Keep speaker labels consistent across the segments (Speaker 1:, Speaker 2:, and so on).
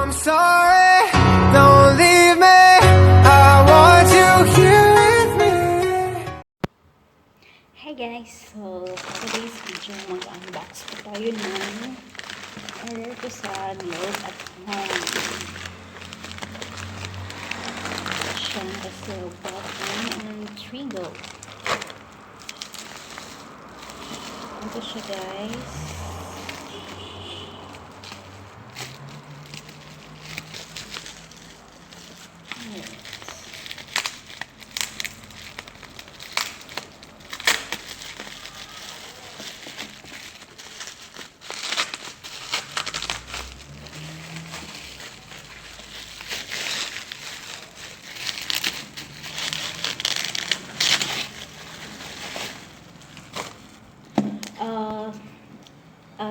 Speaker 1: I'm sorry, don't leave me. I want you here with me.
Speaker 2: Hey guys, so today's video mag-unbox po tayo ng order ko sa Globe at Home. Siyang kasi button and Trigo. Ito siya guys.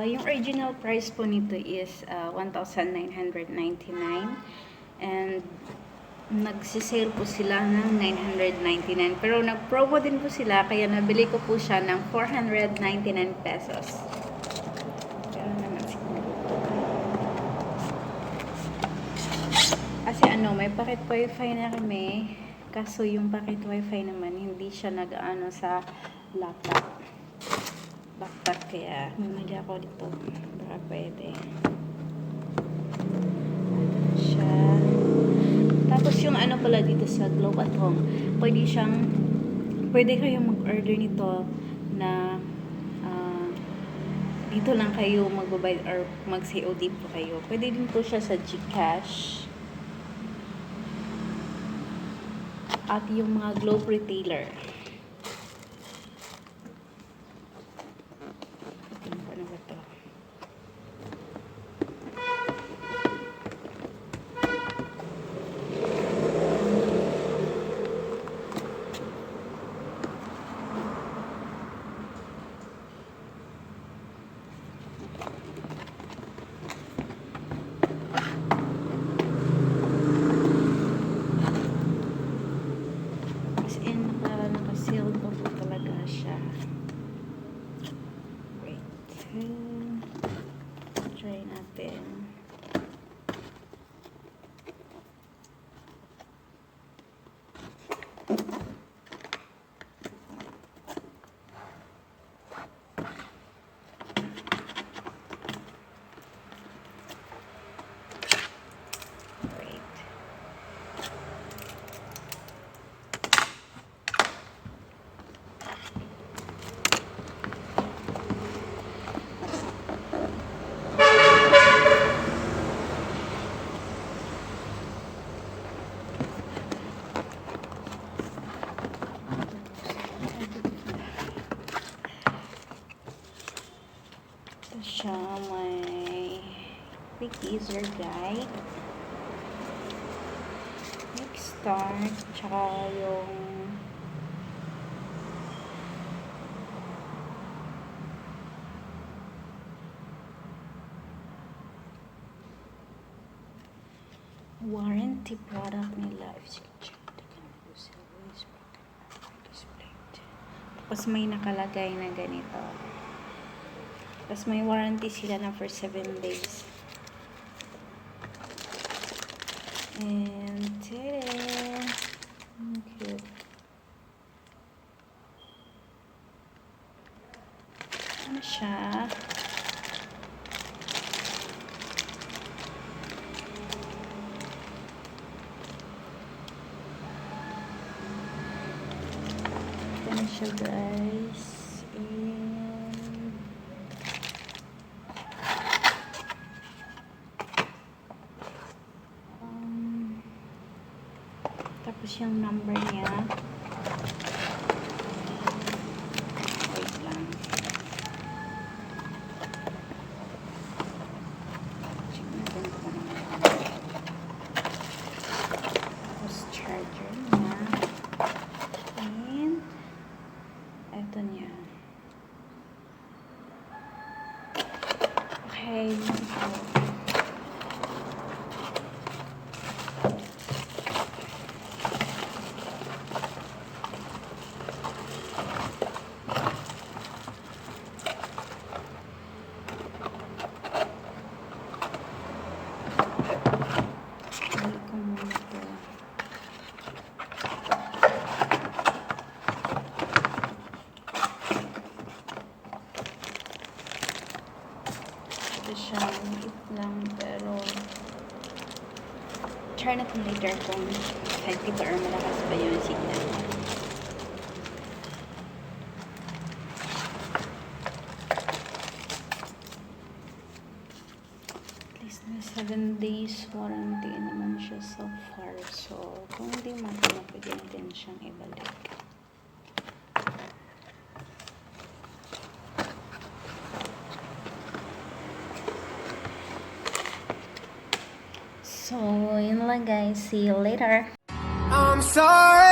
Speaker 2: Yung original price po nito is 1,999 and nagsisale po sila ng 999 pero nag-promo din po sila kaya nabili ko po siya ng 499 pesos. Pero naman siguro. Kasi may packet wifi na kami kaso yung packet wifi naman hindi siya nag-ano sa laptop kaya mamili ako dito baka pwede. Ito siya. Tapos yung pala dito sa Globe at Home, pwede kayong mag-order nito na dito lang kayo magbabayad or mag-COD po kayo. Pwede din po siya sa GCash at yung mga Globe retailer. Naka-seal po talaga siya. Wait. Try natin. Siya may quick user guide, quick start, tsaka yung warranty product nila. Tapos may nakalagay na ganito. Tapos may warranty sila na for 7 days. And tada! Cute. Ano siya? Ito na siya guys. Tapos yung number niya. Wait lang. Check natin ito naman. Tapos charger niya. And ito niya. Okay. maliit lang, pero try natin later kung effective or malakas ba yung signal. At least may 7 days warranty naman siya so far. So, kung hindi makina, pwede natin siyang ibalik. So, yun lang guys. See you later.
Speaker 1: I'm sorry